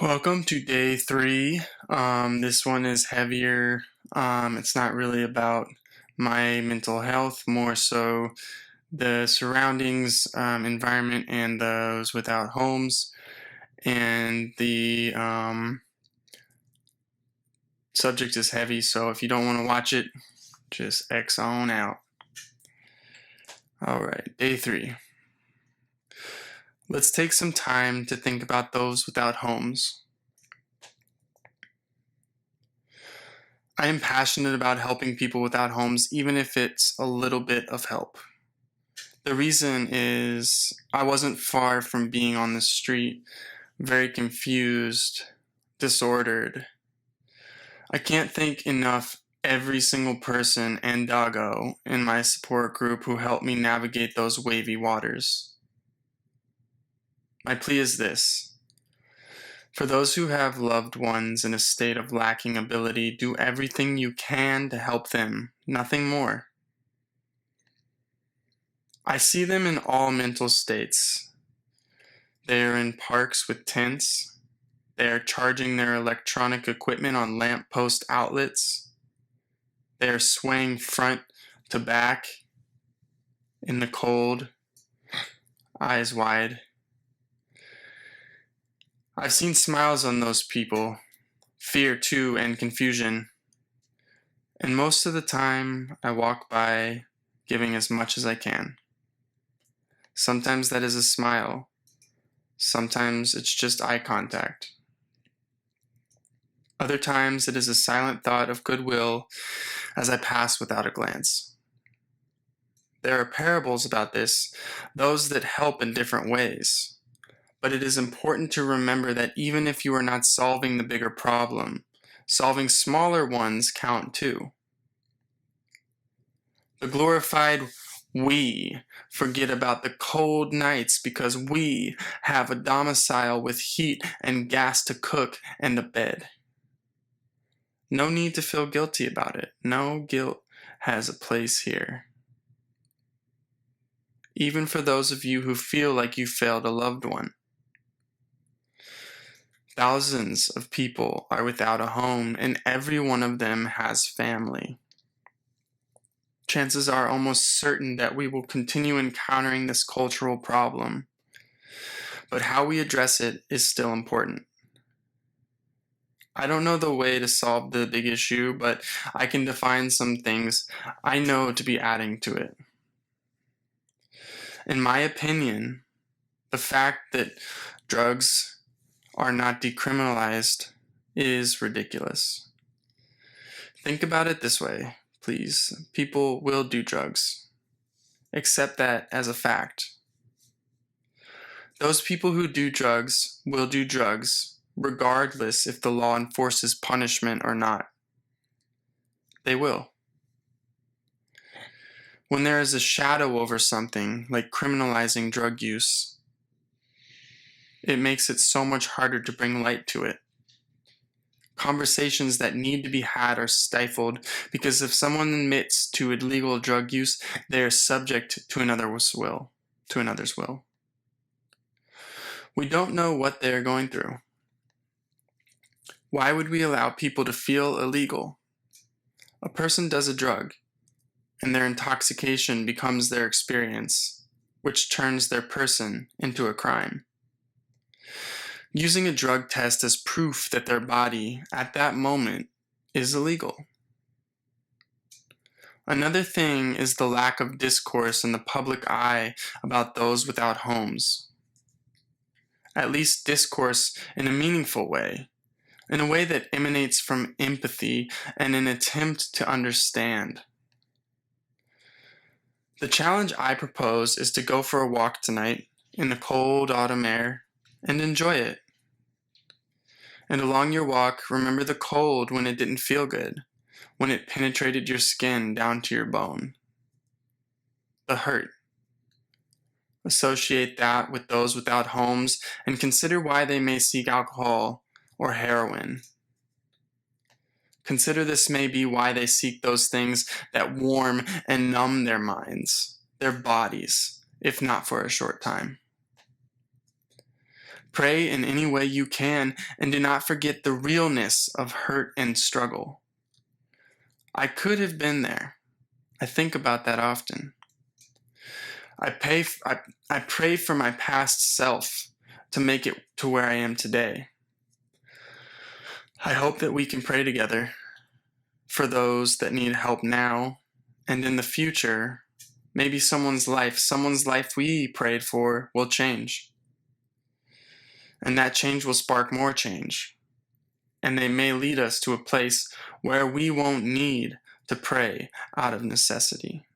Welcome to day 3. This one is heavier. It's not really about my mental health, more so the surroundings, environment, and those without homes. And the subject is heavy, so if you don't want to watch it, just X on out. All right, day 3. Let's take some time to think about those without homes. I am passionate about helping people without homes, even if it's a little bit of help. The reason is I wasn't far from being on the street, very confused, disordered. I can't thank enough every single person and doggo in my support group who helped me navigate those wavy waters. My plea is this. For those who have loved ones in a state of lacking ability, do everything you can to help them, nothing more. I see them in all mental states. They are in parks with tents. They are charging their electronic equipment on lamppost outlets. They are swaying front to back in the cold, eyes wide. I've seen smiles on those people, fear too, and confusion. And most of the time, I walk by giving as much as I can. Sometimes that is a smile. Sometimes it's just eye contact. Other times it is a silent thought of goodwill as I pass without a glance. There are parables about this, those that help in different ways. But it is important to remember that even if you are not solving the bigger problem, solving smaller ones count too. The glorified we forget about the cold nights because we have a domicile with heat and gas to cook and a bed. No need to feel guilty about it. No guilt has a place here. Even for those of you who feel like you failed a loved one. Thousands of people are without a home, and every one of them has family. Chances are almost certain that we will continue encountering this cultural problem, but how we address it is still important. I don't know the way to solve the big issue, but I can define some things I know to be adding to it. In my opinion, the fact that drugs are not decriminalized is ridiculous. Think about it this way, please. People will do drugs. Accept that as a fact. Those people who do drugs will do drugs regardless if the law enforces punishment or not. They will. When there is a shadow over something, like criminalizing drug use, it makes it so much harder to bring light to it. Conversations that need to be had are stifled because if someone admits to illegal drug use, they are subject to another's will. We don't know what they are going through. Why would we allow people to feel illegal? A person does a drug, and their intoxication becomes their experience, which turns their person into a crime. Using a drug test as proof that their body, at that moment, is illegal. Another thing is the lack of discourse in the public eye about those without homes. At least discourse in a meaningful way, in a way that emanates from empathy and an attempt to understand. The challenge I propose is to go for a walk tonight in the cold autumn air and enjoy it. And along your walk, remember the cold when it didn't feel good, when it penetrated your skin down to your bone. The hurt. Associate that with those without homes and consider why they may seek alcohol or heroin. Consider this may be why they seek those things that warm and numb their minds, their bodies, if not for a short time. Pray in any way you can, and do not forget the realness of hurt and struggle. I could have been there. I think about that often. I pray for my past self to make it to where I am today. I hope that we can pray together for those that need help now and in the future. Maybe someone's life we prayed for will change. And that change will spark more change. And they may lead us to a place where we won't need to pray out of necessity.